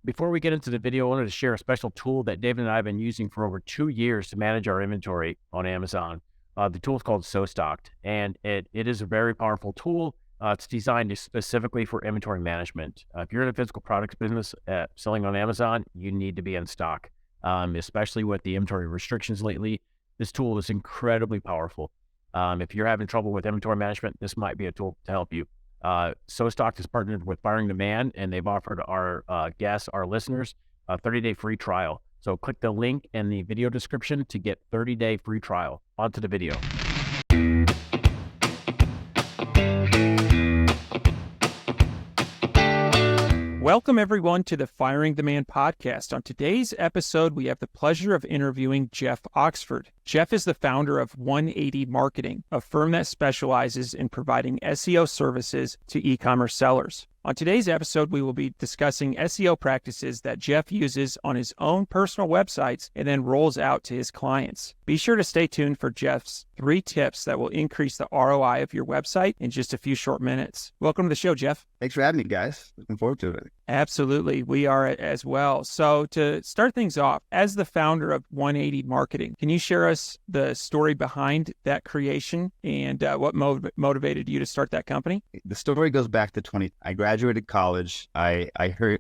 Before we get into the video, I wanted to share a special tool that David and I have been using for over 2 years to manage our inventory on Amazon. The tool is called SoStocked, and it is a very powerful tool. It's designed specifically for inventory management. If you're in a physical products business selling on Amazon, you need to be in stock, especially with the inventory restrictions lately. This tool is incredibly powerful. If you're having trouble with inventory management, this might be a tool to help you. SoStocked is partnered with Firing Demand, and they've offered our guests, our listeners, a 30-day free trial. So click the link in the video description to get 30-day free trial. On to the video. Welcome, everyone, to the Firing the Man podcast. On today's episode, we have the pleasure of interviewing Jeff Oxford. Jeff is the founder of 180 Marketing, a firm that specializes in providing SEO services to e-commerce sellers. On today's episode, we will be discussing SEO practices that Jeff uses on his own personal websites and then rolls out to his clients. Be sure to stay tuned for Jeff's 3 tips that will increase the ROI of your website in just a few short minutes. Welcome to the show, Jeff. Thanks for having me, guys. Looking forward to it. Absolutely. We are as well. So to start things off, as the founder of 180 Marketing, can you share us the story behind that creation and what motivated you to start that company? The story goes back to I graduated college. I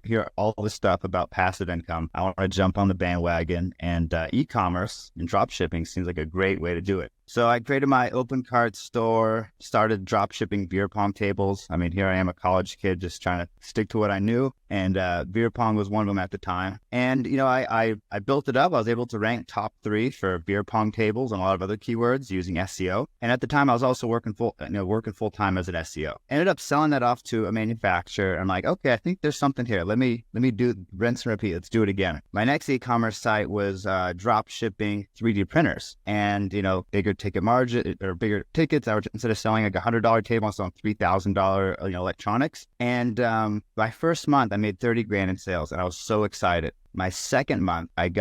hear all this stuff about passive income. I want to jump on the bandwagon, and e-commerce and drop shipping seems like a great way to do it. So I created my open cart store, started drop shipping beer pong tables. I mean, here I am, a college kid, just trying to stick to what I knew. And beer pong was one of them at the time. And, you know, I built it up. I was able to rank top 3 for beer pong tables and a lot of other keywords using SEO. And at the time, I was also working full time as an SEO. Ended up selling that off to a manufacturer. I'm like, okay, I think there's something here. Let me do rinse and repeat. Let's do it again. My next e-commerce site was drop shipping 3D printers, and, you know, bigger ticket margin or bigger tickets. I was, instead of selling like $100 table, I was selling $3,000 electronics. And my first month, I made 30 grand in sales, and I was so excited. My second month, it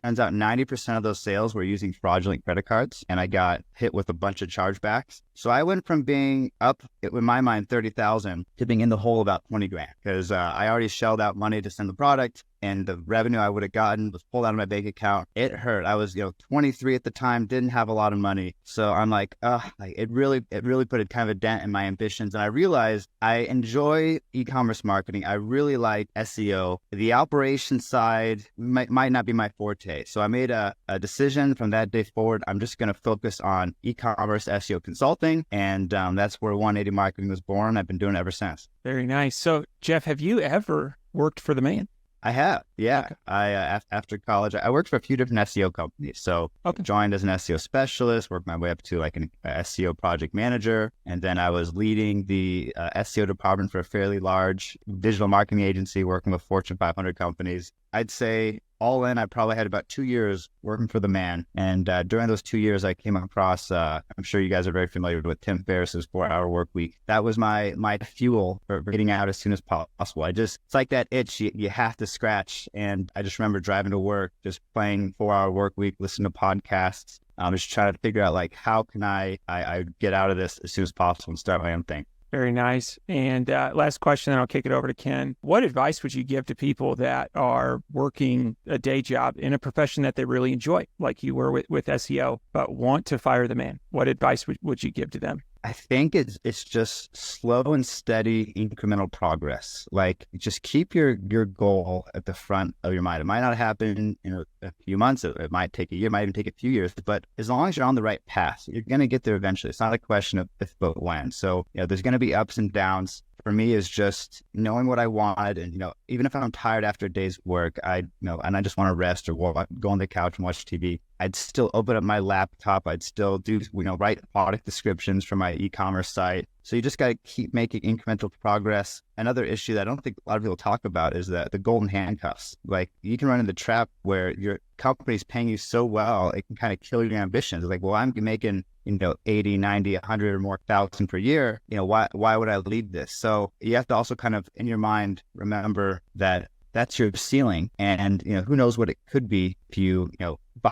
turns out 90% of those sales were using fraudulent credit cards, and I got hit with a bunch of chargebacks. So I went from being up, in my mind, 30,000 to being in the hole about 20 grand because I already shelled out money to send the product, and the revenue I would have gotten was pulled out of my bank account. It hurt. I was, 23 at the time, didn't have a lot of money. So I'm like, it really put a kind of a dent in my ambitions. And I realized I enjoy e-commerce marketing. I really like SEO. The operations side might not be my forte. So I made a decision from that day forward. I'm just going to focus on e-commerce SEO consulting. And that's where 180 Marketing was born. I've been doing it ever since. Very nice. So Jeff, have you ever worked for the man? I have, yeah. Okay. After college, I worked for a few different SEO companies. So joined as an SEO specialist, worked my way up to like an SEO project manager. And then I was leading the SEO department for a fairly large digital marketing agency, working with Fortune 500 companies. I'd say all in, I probably had about 2 years working for the man. And during those 2 years, I came across, I'm sure you guys are very familiar with Tim Ferriss's 4-Hour Work Week. That was my fuel for getting out as soon as possible. It's like that itch you have to scratch. And I just remember driving to work, just playing 4-Hour Work Week, listening to podcasts. I'm just trying to figure out, like, how can I get out of this as soon as possible and start my own thing. Very nice. And last question, then I'll kick it over to Ken. What advice would you give to people that are working a day job in a profession that they really enjoy, like you were with SEO, but want to fire the man? What advice would you give to them? I think it's just slow and steady incremental progress. Like, just keep your goal at the front of your mind. It might not happen in a few months. It might take a year, might even take a few years. But as long as you're on the right path, you're going to get there eventually. It's not a question of if, but when. So, there's going to be ups and downs. For me, is just knowing what I want, and even if I'm tired after a day's work, and I just want to rest or go on the couch and watch TV, I'd still open up my laptop. I'd still do write product descriptions for my e-commerce site. So you just got to keep making incremental progress. Another issue that I don't think a lot of people talk about is the golden handcuffs. Like, you can run into the trap where your company's paying you so well, it can kind of kill your ambitions. Like, well, I'm making 80, 90, 100 or more thousand per year. Why would I leave this? So you have to also kind of, in your mind, remember that that's your ceiling. And, who knows what it could be if you,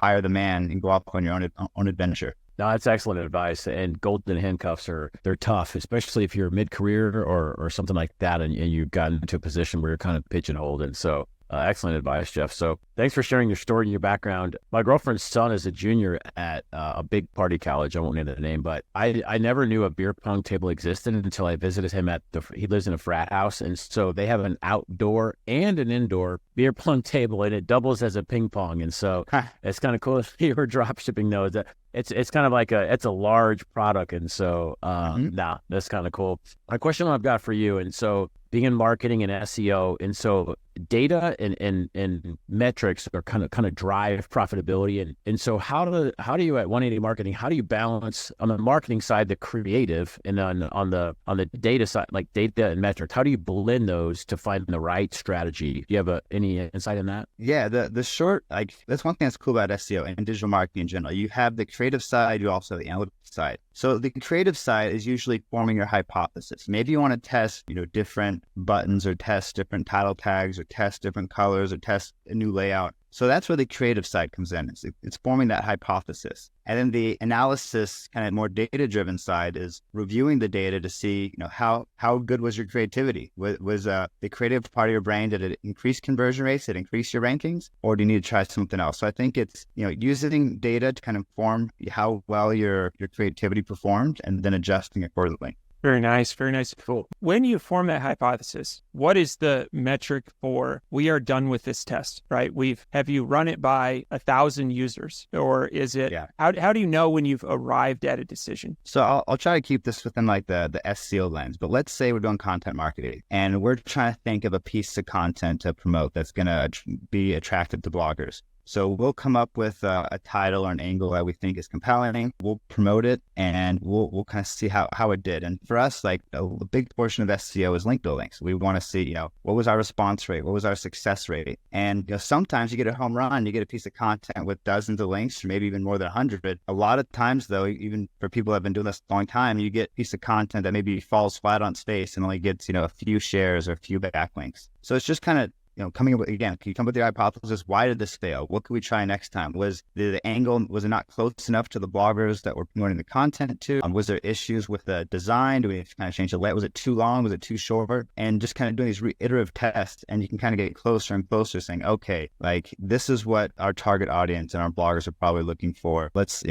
fire the man and go off on your own adventure. No, that's excellent advice. And golden handcuffs they're tough, especially if you're mid-career or something like that, and you've gotten into a position where you're kind of pigeonholed. And so Excellent advice, Jeff. So thanks for sharing your story and your background. My girlfriend's son is a junior at a big party college. I won't name the name, but I never knew a beer pong table existed until I visited him he lives in a frat house. And so they have an outdoor and an indoor beer pong table, and it doubles as a ping pong. And so it's kind of cool if you were drop shipping those. It's kind of like it's a large product. And so, that's kind of cool. My question I've got for you. And so being in marketing and SEO, and so data and metrics are kind of drive profitability. And so how do you at 180 Marketing, how do you balance on the marketing side, the creative, and then on the data side, like data and metrics, how do you blend those to find the right strategy? Do you have any insight in that? Yeah, the short, like, that's one thing that's cool about SEO and digital marketing in general. You have the creative side, you also have the analytics side. So the creative side is usually forming your hypothesis. Maybe you want to test, different buttons, or test different title tags, or test different colors, or test a new layout. So that's where the creative side comes in. It's forming that hypothesis. And then the analysis, kind of more data-driven side, is reviewing the data to see, how good was your creativity? Was the creative part of your brain, did it increase conversion rates? Did it increase your rankings? Or do you need to try something else? So I think it's, using data to kind of form how well your creativity performed, and then adjusting accordingly. Very nice. Very nice. Cool. When you form that hypothesis, what is the metric for we are done with this test, right? Have you run it by 1,000 users, or is it, how do you know when you've arrived at a decision? So I'll try to keep this within like the SEO lens, but let's say we're doing content marketing and we're trying to think of a piece of content to promote that's going to be attractive to bloggers. So we'll come up with a title or an angle that we think is compelling. We'll promote it, and we'll kind of see how it did. And for us, like a big portion of SEO is link building. So we want to see, what was our response rate? What was our success rate? And sometimes you get a home run, you get a piece of content with dozens of links, or maybe even more than 100. A lot of times, though, even for people that have been doing this a long time, you get a piece of content that maybe falls flat on its face and only gets, a few shares or a few backlinks. So it's just kind of, coming up with, again, can you come up with your hypothesis? Why did this fail? What could we try next time? Was the angle, was it not close enough to the bloggers that we're promoting the content to? Was there issues with the design? Do we have to kind of change the layout? Was it too long? Was it too short? And just kind of doing these iterative tests, and you can kind of get closer and closer, saying, okay, like, this is what our target audience and our bloggers are probably looking for. Let's,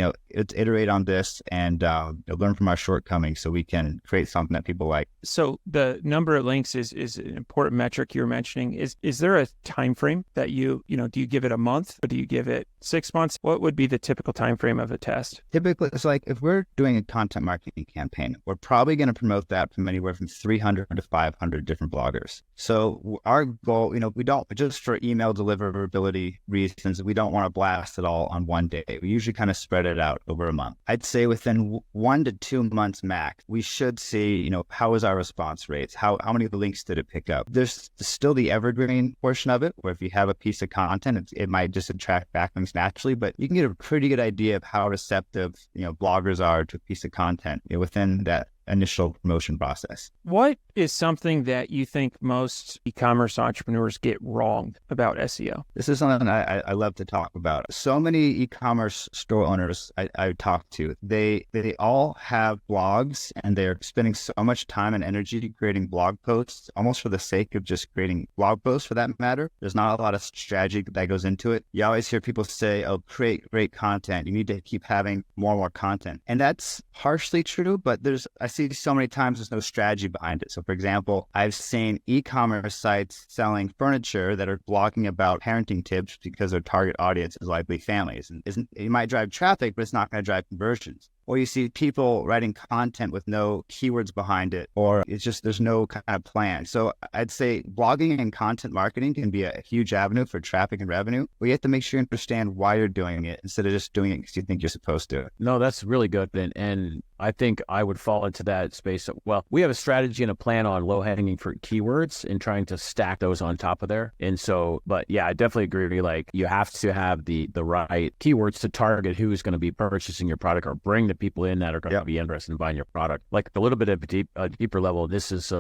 iterate on this and learn from our shortcomings so we can create something that people like. So the number of links is an important metric you're mentioning. Is there a time frame that do you give it a month, or do you give it 6 months? What would be the typical time frame of a test? Typically, it's like if we're doing a content marketing campaign, we're probably going to promote that from anywhere from 300 to 500 different bloggers. So our goal, we don't, just for email deliverability reasons, we don't want to blast it all on one day. We usually kind of spread it out over a month. I'd say within 1 to 2 months max, we should see, how is our response rates? How many of the links did it pick up? There's still the evergreen portion of it, where if you have a piece of content, it might just attract backlinks naturally, but you can get a pretty good idea of how receptive, bloggers are to a piece of content within that initial promotion process. What is something that you think most e-commerce entrepreneurs get wrong about SEO? This is something I love to talk about. So many e-commerce store owners I talk to, they all have blogs, and they're spending so much time and energy creating blog posts, almost for the sake of just creating blog posts, for that matter. There's not a lot of strategy that goes into it. You always hear people say, oh, create great content. You need to keep having more and more content. And that's partially true, but I see so many times there's no strategy behind it. So for example, I've seen e-commerce sites selling furniture that are blogging about parenting tips because their target audience is likely families. And it might drive traffic, but it's not going to drive conversions. Or you see people writing content with no keywords behind it, or it's just, there's no kind of plan. So I'd say blogging and content marketing can be a huge avenue for traffic and revenue, but you have to make sure you understand why you're doing it instead of just doing it because you think you're supposed to. No, that's really good. And I think I would fall into that space. Well, we have a strategy and a plan on low-hanging fruit keywords and trying to stack those on top of there. And so, but yeah, I definitely agree with you. Like, you have to have the right keywords to target who's going to be purchasing your product, or bring the people in that are going to be interested in buying your product. Like a little bit of a deeper level, this is,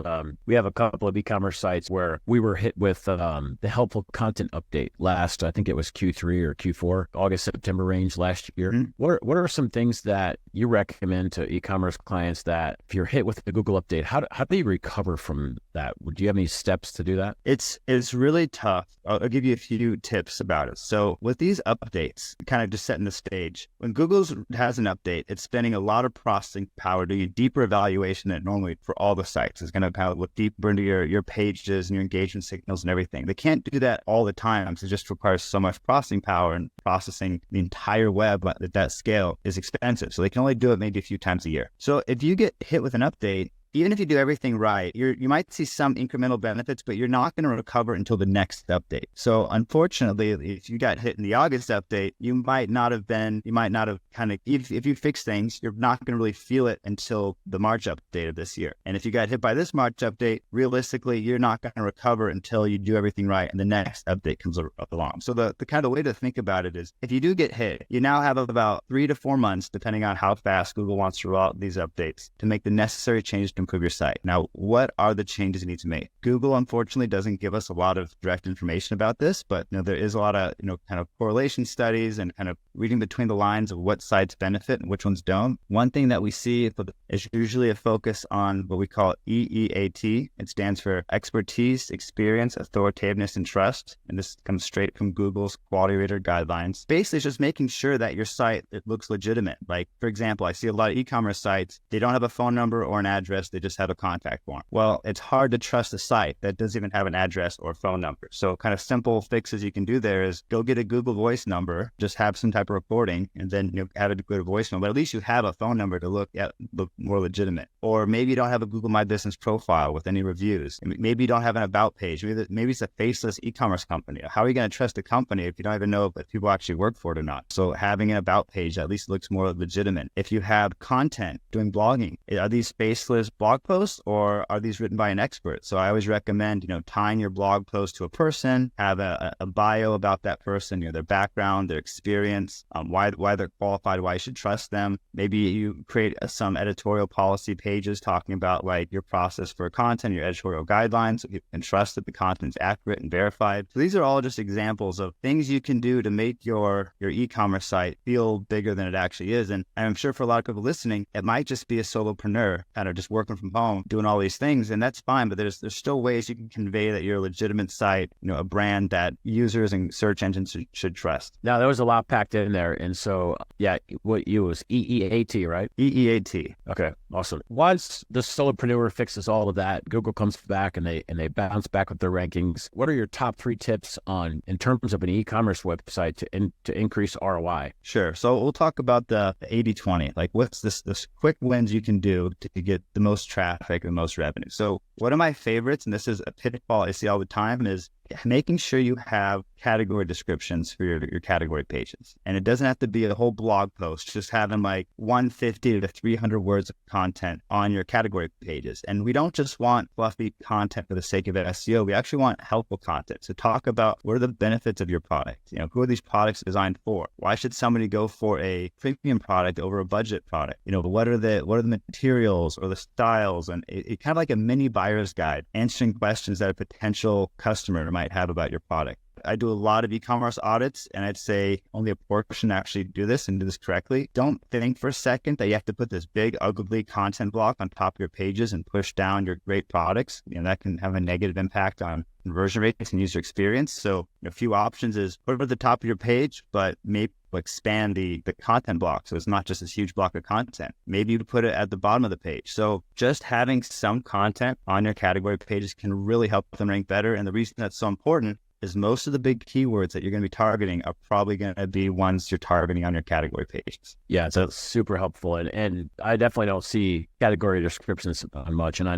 we have a couple of e-commerce sites where we were hit with the helpful content update I think it was Q3 or Q4, August, September range last year. Mm-hmm. What are some things that you recommend to e-commerce clients that if you're hit with the Google update, how do you recover from that? Do you have any steps to do that? It's really tough. I'll give you a few tips about it. So with these updates, kind of just setting the stage, when Google has an update, it's spending a lot of processing power to do a deeper evaluation than normally for all the sites. It's going to look deeper into your pages and your engagement signals and everything. They can't do that all the time. So it just requires so much processing power, and processing the entire web at that scale is expensive. So they can only do it maybe a few times a year. So if you get hit with an update, even if you do everything right, you might see some incremental benefits, but you're not going to recover until the next update. So unfortunately, if you got hit in the August update, you might not have if you fix things, you're not going to really feel it until the March update of this year. And if you got hit by this March update, realistically, you're not going to recover until you do everything right and the next update comes along. So the kind of way to think about it is, if you do get hit, you now have about 3 to 4 months, depending on how fast Google wants to roll out these updates, to make the necessary changes to improve your site. Now, what are the changes you need to make? Google, unfortunately, doesn't give us a lot of direct information about this, but there is a lot of kind of correlation studies and kind of reading between the lines of what sites benefit and which ones don't. One thing that we see is usually a focus on what we call EEAT. It stands for expertise, experience, authoritativeness, and trust. And this comes straight from Google's quality rater guidelines. Basically, it's just making sure that your site, it looks legitimate. Like, for example, I see a lot of e-commerce sites, they don't have a phone number or an address, they just have a contact form. Well, it's hard to trust a site that doesn't even have an address or phone number. So kind of simple fixes you can do there is go get a Google Voice number, just have some type of recording, and then have a good voicemail. But at least you have a phone number to look more legitimate. Or maybe you don't have a Google My Business profile with any reviews. Maybe you don't have an about page. Maybe it's a faceless e-commerce company. How are you going to trust a company if you don't even know if people actually work for it or not? So having an about page at least looks more legitimate. If you have content doing blogging, are these faceless blog posts or are these written by an expert? So I always recommend, tying your blog post to a person, have a bio about that person, their background, their experience, why they're qualified, why you should trust them. Maybe you create some editorial policy pages talking about like your process for content, your editorial guidelines, so people can trust that the content is accurate and verified. So these are all just examples of things you can do to make your e-commerce site feel bigger than it actually is. And I'm sure for a lot of people listening, it might just be a solopreneur kind of just working from home, doing all these things, and that's fine. But there's still ways you can convey that you're a legitimate site, a brand that users and search engines should trust. Now, there was a lot packed in there. And so, yeah, what you was EEAT, right? EEAT. Okay, awesome. Once the solopreneur fixes all of that, Google comes back and they bounce back with their rankings. What are your top 3 tips in terms of an e-commerce website to increase ROI? Sure. So we'll talk about the 80-20. Like, what's this quick wins you can do to get the most traffic and the most revenue? So one of my favorites, and this is a pitfall I see all the time, is making sure you have category descriptions for your category pages. And it doesn't have to be a whole blog post, just having like 150 to 300 words of content on your category pages. And we don't just want fluffy content for the sake of SEO. We actually want helpful content. So talk about what are the benefits of your product? Who are these products designed for? Why should somebody go for a premium product over a budget product? What are the materials or the styles? And it kind of like a mini buyer's guide, answering questions that a potential customer might have about your product. I do a lot of e-commerce audits, and I'd say only a portion actually do this and do this correctly. Don't think for a second that you have to put this big, ugly content block on top of your pages and push down your great products. That can have a negative impact on conversion rates and user experience. So a few options is put it at the top of your page, but maybe expand the content block. So it's not just this huge block of content. Maybe you put it at the bottom of the page. So just having some content on your category pages can really help them rank better. And the reason that's so important is most of the big keywords that you're going to be targeting are probably going to be ones you're targeting on your category pages. Yeah, so it's super helpful. And I definitely don't see category descriptions on much. And I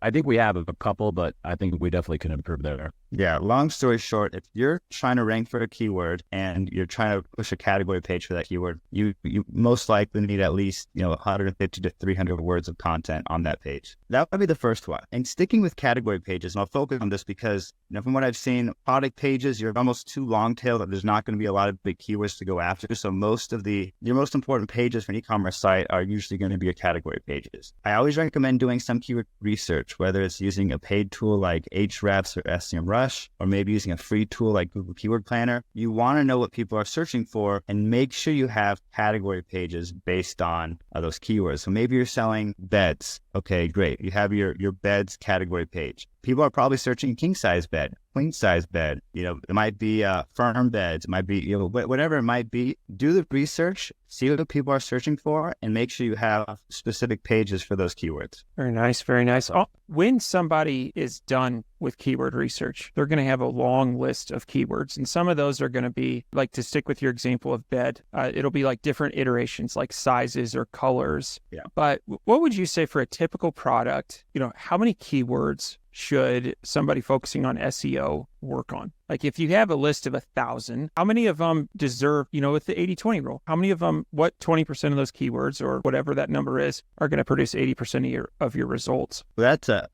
think we have a couple, but I think we definitely can improve there. Yeah, long story short, if you're trying to rank for a keyword and you're trying to push a category page for that keyword, you most likely need at least 150 to 300 words of content on that page. That would be the first one. And sticking with category pages, and I'll focus on this because from what I've seen product pages, you're almost too long tail that there's not going to be a lot of big keywords to go after. So most of your most important pages for an e-commerce site are usually going to be your category pages. I always recommend doing some keyword research, whether it's using a paid tool like Ahrefs or SEMrush, or maybe using a free tool like Google Keyword Planner. You want to know what people are searching for and make sure you have category pages based on those keywords. So maybe you're selling beds. Okay, great. You have your beds category page. People are probably searching king size bed, queen size bed. It might be firm beds. It might be, whatever it might be. Do the research, see what people are searching for, and make sure you have specific pages for those keywords. Very nice. Very nice. When somebody is done with keyword research, they're going to have a long list of keywords. And some of those are going to be, like, to stick with your example of bed, it'll be like different iterations, like sizes or colors. Yeah. But what would you say for a typical product? How many keywords should somebody focusing on SEO work on? Like, if you have a list of 1,000, how many of them deserve, with the 80-20 rule, how many of them, what 20% of those keywords or whatever that number is, are going to produce 80% of your results? Well, that's a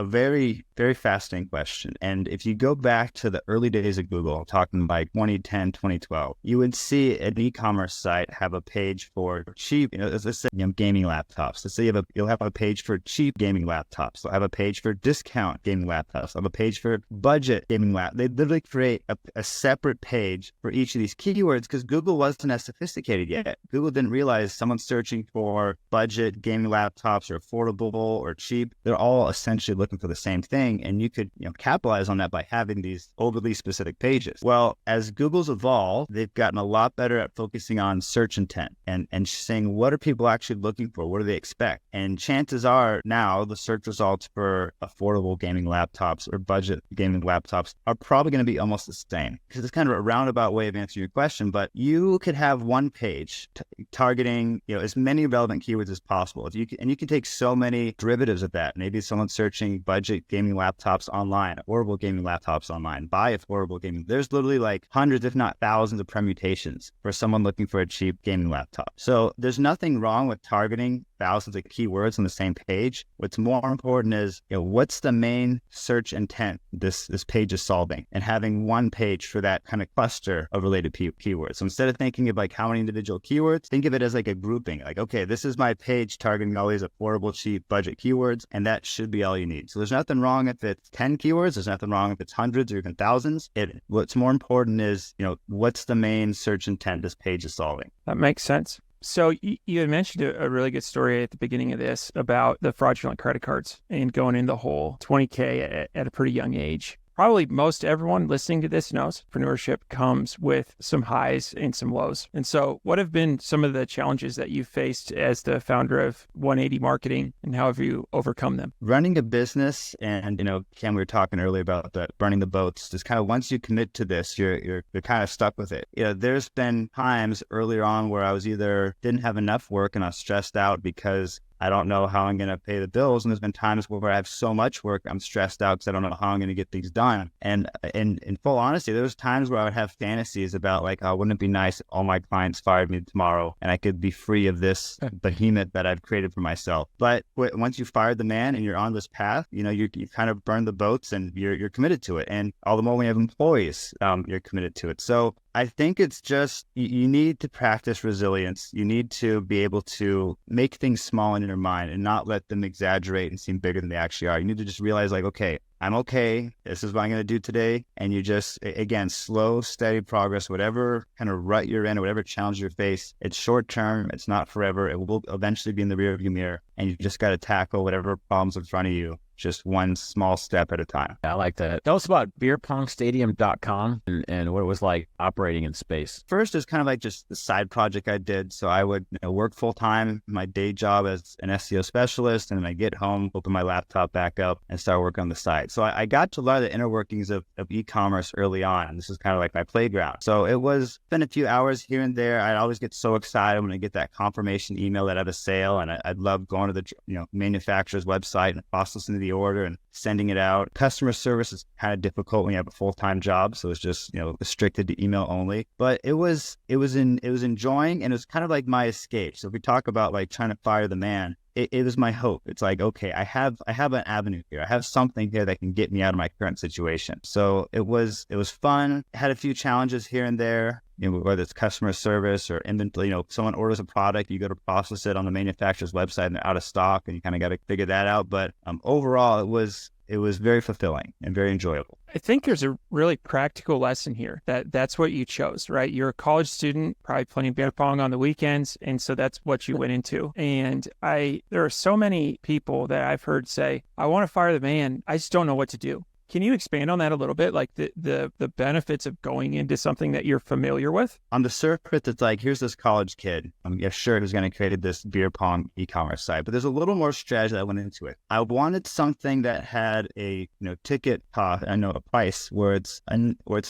very, very fascinating question. And if you go back to the early days of Google, talking like 2010, 2012, you would see an e-commerce site have a page for cheap, let's say gaming laptops. Let's say you'll have a page for cheap gaming laptops. They'll have a page for discount gaming laptops. They'll have a page for budget gaming laptops. They literally create a separate page for each of these keywords because Google wasn't as sophisticated yet. Google didn't realize someone's searching for budget gaming laptops or affordable or cheap. They're all essentially looking for the same thing. And you could capitalize on that by having these overly specific pages. Well, as Google's evolved, they've gotten a lot better at focusing on search intent and saying, what are people actually looking for? What do they expect? And chances are now the search results for affordable gaming laptops or budget gaming laptops are probably going to be almost the same, because it's kind of a roundabout way of answering your question. But you could have one page targeting as many relevant keywords as possible. You can take so many derivatives of that. Maybe someone's searching budget gaming laptops online, affordable gaming laptops online, buy affordable gaming. There's literally like hundreds, if not thousands, of permutations for someone looking for a cheap gaming laptop. So there's nothing wrong with targeting thousands of keywords on the same page. What's more important is, what's the main search intent this page is solving, and having one page for that kind of cluster of related keywords. So instead of thinking of like how many individual keywords, think of it as like a grouping. Like, okay, this is my page targeting all these affordable, cheap, budget keywords, and that should be all you need. So there's nothing wrong if it's 10 keywords. There's nothing wrong if it's hundreds or even thousands. What's more important is, what's the main search intent this page is solving. That makes sense. So you had mentioned a really good story at the beginning of this about the fraudulent credit cards and going in the hole, 20K at a pretty young age. Probably most everyone listening to this knows entrepreneurship comes with some highs and some lows. And so what have been some of the challenges that you've faced as the founder of 180 Marketing, and how have you overcome them? Running a business, and, Cam, we were talking earlier about that burning the boats. Just kind of once you commit to this, you're kind of stuck with it. There's been times earlier on where I was either didn't have enough work and I was stressed out because I don't know how I'm going to pay the bills. And there's been times where I have so much work, I'm stressed out because I don't know how I'm going to get things done. And in full honesty, there was times where I would have fantasies about like, oh, wouldn't it be nice if all my clients fired me tomorrow and I could be free of this behemoth that I've created for myself. But once you fired the man and you're on this path, you kind of burn the boats and you're committed to it. And all the more when you have employees, you're committed to it. So I think it's just, you need to practice resilience. You need to be able to make things small in your mind and not let them exaggerate and seem bigger than they actually are. You need to just realize like, okay, I'm okay. This is what I'm going to do today. And you just, again, slow, steady progress, whatever kind of rut you're in or whatever challenge you face, it's short term. It's not forever. It will eventually be in the rearview mirror. And you just got to tackle whatever problems in front of you, just one small step at a time. I like that. Tell us about beerpongstadium.com and what it was like operating in space. First is kind of like just the side project I did. So I would work full time, my day job as an SEO specialist, and then I get home, open my laptop back up and start working on the side. So I got to a lot of the inner workings of e-commerce early on. This is kind of like my playground. So it was been a few hours here and there. I'd always get so excited when I get that confirmation email that I have a sale, and I'd love going to the manufacturer's website and processing the order and sending it out. Customer service is kind of difficult when you have a full-time job, so it's just restricted to email only. But it was enjoying, and it was kind of like my escape. So if we talk about like trying to fire the man, it was my hope. It's like, okay, I have an avenue here. I have something here that can get me out of my current situation. So it was fun. Had a few challenges here and there, whether it's customer service or inventory. Someone orders a product, you go to process it on the manufacturer's website and they're out of stock, and you kind of got to figure that out. But overall, it was very fulfilling and very enjoyable. I think there's a really practical lesson here that's what you chose, right? You're a college student, probably playing beer pong on the weekends. And so that's what you went into. And there are so many people that I've heard say, I want to fire the man. I just don't know what to do. Can you expand on that a little bit? Like the benefits of going into something that you're familiar with? On the surface, it's like, here's this college kid. Sure, who's going to create this beer pong e-commerce site, but there's a little more strategy that went into it. I wanted something that had a ticket cost, a price where it's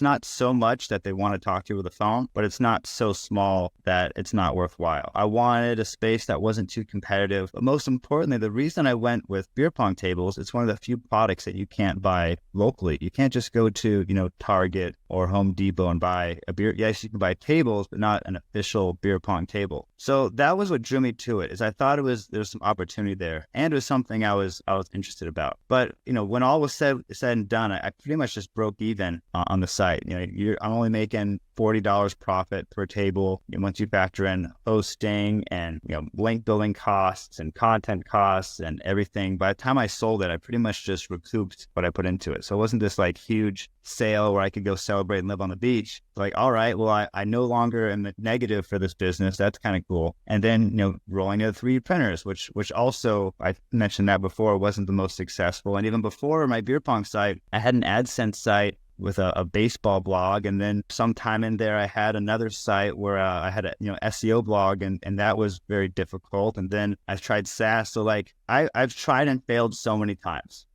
not so much that they want to talk to you with the phone, but it's not so small that it's not worthwhile. I wanted a space that wasn't too competitive, but most importantly, the reason I went with beer pong tables, it's one of the few products that you can't buy locally. You can't just go to, Target or Home Depot and buy a beer. Yes, you can buy tables, but not an official beer pong table. So that was what drew me to it, is I thought there's some opportunity there, and it was something I was interested about. But, when all was said and done, I pretty much just broke even on the site. I'm only making $40 profit per table. Once you factor in hosting and, link building costs and content costs and everything, by the time I sold it, I pretty much just recouped what I put into it. So it wasn't this like huge sale where I could go celebrate and live on the beach. Like, all right, well, I no longer am negative for this business. That's kind of cool. And then, rolling to 3D printers, which also, I mentioned that before, wasn't the most successful. And even before my beer pong site, I had an AdSense site with a baseball blog. And then sometime in there, I had another site where I had a SEO blog, and that was very difficult. And then I tried SaaS. So like I've tried and failed so many times.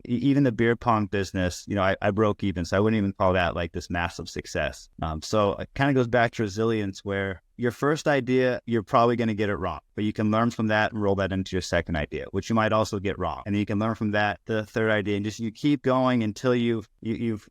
Even the beer pong business, I broke even. So I wouldn't even call that like this massive success. So it kind of goes back to resilience, where your first idea, you're probably going to get it wrong, but you can learn from that and roll that into your second idea, which you might also get wrong. And then you can learn from that to the third idea, and just you keep going until you've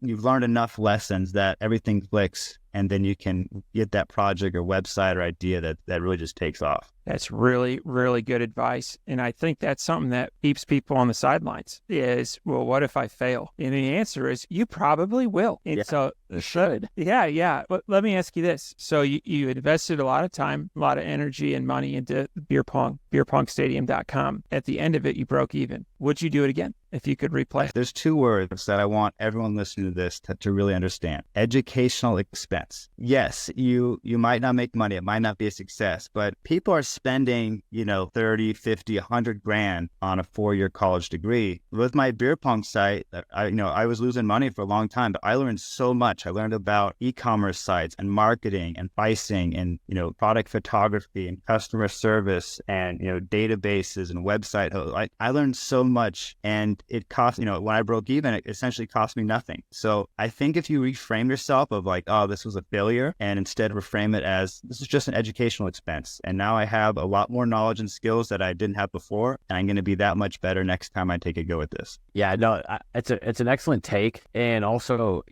learned enough lessons that everything clicks. And then you can get that project or website or idea that really just takes off. That's really, really good advice. And I think that's something that keeps people on the sidelines is, well, what if I fail? And the answer is you probably will. And so it should. Yeah. But let me ask you this. So you invested a lot of time, a lot of energy and money into beer pong, beerpongstadium.com. At the end of it, you broke even. Would you do it again if you could replay? There's two words that I want everyone listening to this to really understand. Educational expense. Yes, you might not make money. It might not be a success, but people are spending, 30, 50, 100 grand on a 4-year college degree. With my beer pong site, I was losing money for a long time, but I learned so much. I learned about e-commerce sites and marketing and pricing and, product photography and customer service and, databases and website. I learned so much, and it cost, when I broke even, it essentially cost me nothing. So I think if you reframe yourself of like, oh, this was a failure, and instead reframe it as this is just an educational expense. And now I have a lot more knowledge and skills that I didn't have before, and I'm going to be that much better next time I take a go at this. Yeah, no, it's an excellent take. And also,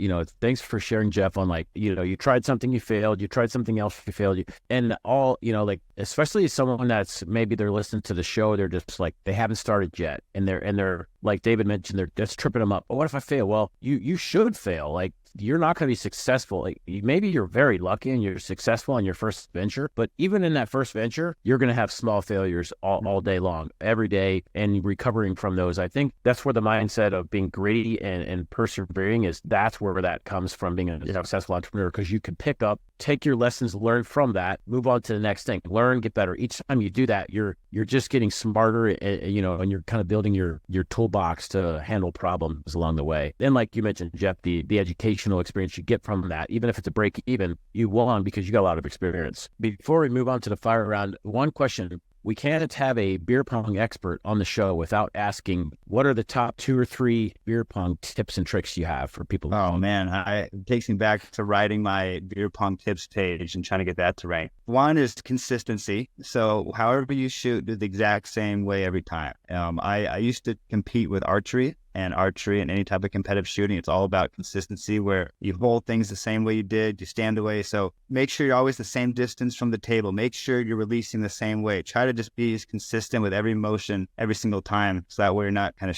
thanks for sharing, Jeff, on like, you tried something, you failed, you tried something else, you failed, and all, like, especially someone that's maybe they're listening to the show, they're just like, they haven't started yet. And they're like David mentioned, that's tripping them up. Oh, what if I fail? Well, you should fail. Like, you're not going to be successful. Like, maybe you're very lucky and you're successful on your first venture, but even in that first venture, you're going to have small failures all day long, every day, and recovering from those. I think that's where the mindset of being gritty and persevering is. That's where that comes from, being a successful entrepreneur, because you can pick up, take your lessons, learn from that, move on to the next thing, learn, get better. Each time you do that, you're just getting smarter, and you're kind of building your toolbox to handle problems along the way. And like you mentioned, Jeff, the educational experience you get from that, even if it's a break even, you won because you got a lot of experience. Before we move on to the fire round, one question. We can't have a beer pong expert on the show without asking, what are the top 2 or 3 beer pong tips and tricks you have for people? Oh man, it takes me back to writing my beer pong tips page and trying to get that to rank. One is consistency. So however you shoot, do the exact same way every time. I used to compete with archery, and archery and any type of competitive shooting, it's all about consistency where you hold things the same way you did, you stand away. So make sure you're always the same distance from the table. Make sure you're releasing the same way. Try to just be as consistent with every motion every single time, so that way you're not kind of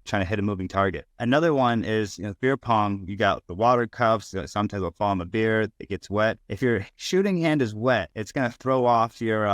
trying to hit a moving target. Another one is, beer pong. You got the water cups. Sometimes they'll fall in the beer. It gets wet. If your shooting hand is wet, it's going to throw off your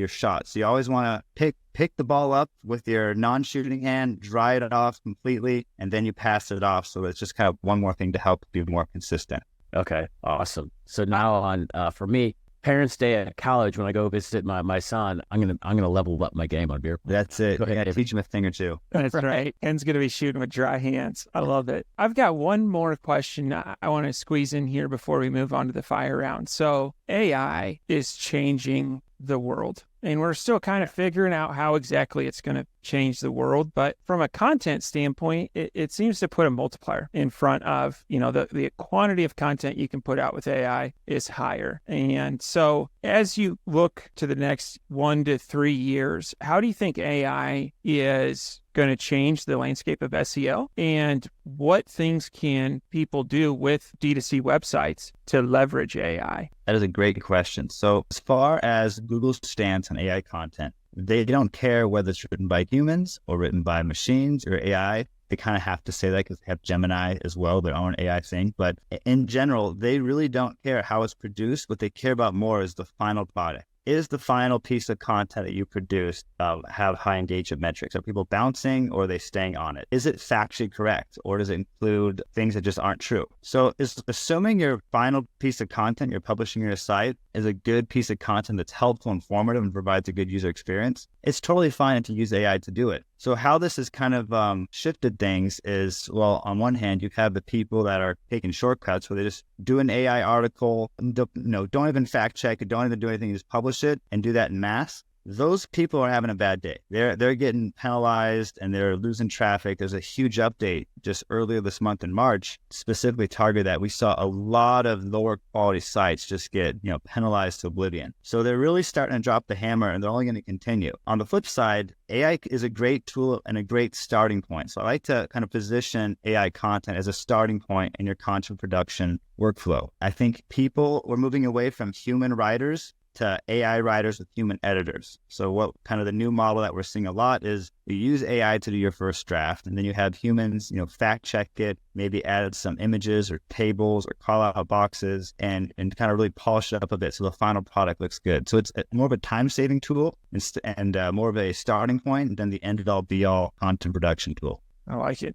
shot. So you always want to pick the ball up with your non-shooting hand, dry it off completely, and then you pass it off. So it's just kind of one more thing to help be more consistent. Okay, awesome. So now on for me, Parents' Day at college, when I go visit my son, I'm gonna level up my game on beer pong. That's it. Go ahead, Yeah, teach him a thing or two. That's right. Ken's going to be shooting with dry hands. I love it. I've got one more question I want to squeeze in here before we move on to the fire round. So AI is changing the world, and we're still kind of figuring out how exactly it's going to change the world. But from a content standpoint, it seems to put a multiplier in front of, the quantity of content you can put out with AI is higher. And so as you look to the next 1 to 3 years, how do you think AI is going to change the landscape of SEO? And what things can people do with D2C websites to leverage AI? That is a great question. So as far as Google's stance on AI content, they don't care whether it's written by humans or written by machines or AI. They kind of have to say that because they have Gemini as well, their own AI thing. But in general, they really don't care how it's produced. What they care about more is the final product. Is the final piece of content that you produce have high engagement metrics? Are people bouncing, or are they staying on it? Is it factually correct, or does it include things that just aren't true? So assuming your final piece of content you're publishing on your site is a good piece of content that's helpful, informative, and provides a good user experience, it's totally fine to use AI to do it. So how this has kind of shifted things is, well, on one hand, you have the people that are taking shortcuts where they just do an AI article, don't even fact check it, don't even do anything, just publish it and do that in mass. Those people are having a bad day. They're getting penalized and they're losing traffic. There's a huge update just earlier this month in March, specifically targeted that. We saw a lot of lower quality sites just get, penalized to oblivion. So they're really starting to drop the hammer, and they're only going to continue. On the flip side, AI is a great tool and a great starting point. So I like to kind of position AI content as a starting point in your content production workflow. I think we're moving away from human writers to AI writers with human editors. So what kind of the new model that we're seeing a lot is you use AI to do your first draft, and then you have humans, fact check it, maybe add some images or tables or call out boxes and kind of really polish it up a bit so the final product looks good. So it's more of a time-saving tool and more of a starting point than the end-all be-all content production tool. I like it.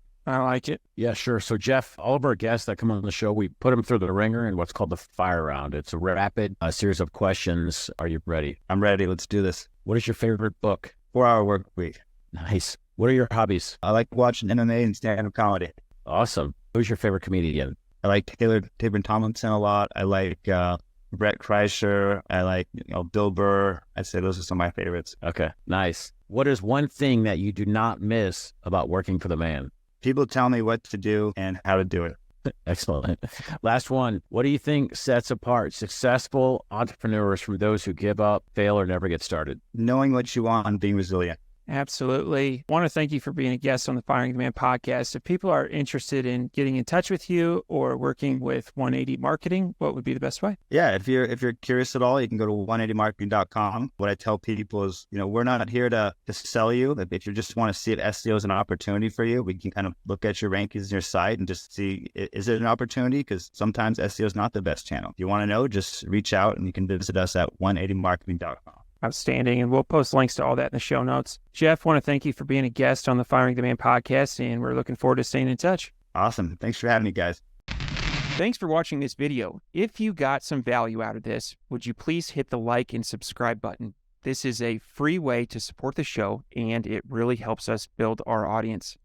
Yeah, sure. So Jeff, all of our guests that come on the show, we put them through the ringer in what's called the fire round. It's a rapid series of questions. Are you ready? I'm ready. Let's do this. What is your favorite book? 4-Hour Work Week. Nice. What are your hobbies? I like watching MMA and stand-up comedy. Awesome. Who's your favorite comedian? I like Taylor Tomlinson a lot. I like Brett Kreischer. I like Bill Burr. I'd say those are some of my favorites. Okay, nice. What is one thing that you do not miss about working for the man? People tell me what to do and how to do it. Excellent. Last one. What do you think sets apart successful entrepreneurs from those who give up, fail, or never get started? Knowing what you want and being resilient. Absolutely. I want to thank you for being a guest on the Firing the Man podcast. If people are interested in getting in touch with you or working with 180 Marketing, what would be the best way? Yeah, if you're curious at all, you can go to 180marketing.com. What I tell people is, we're not here to sell you. If you just want to see if SEO is an opportunity for you, we can kind of look at your rankings in your site and just see, is it an opportunity? Because sometimes SEO is not the best channel. If you want to know, just reach out and you can visit us at 180marketing.com. Outstanding. And we'll post links to all that in the show notes. Jeff, want to thank you for being a guest on the Firing the Man podcast, and we're looking forward to staying in touch. Awesome. Thanks for having me, guys. Thanks for watching this video. If you got some value out of this, would you please hit the like and subscribe button? This is a free way to support the show, and it really helps us build our audience.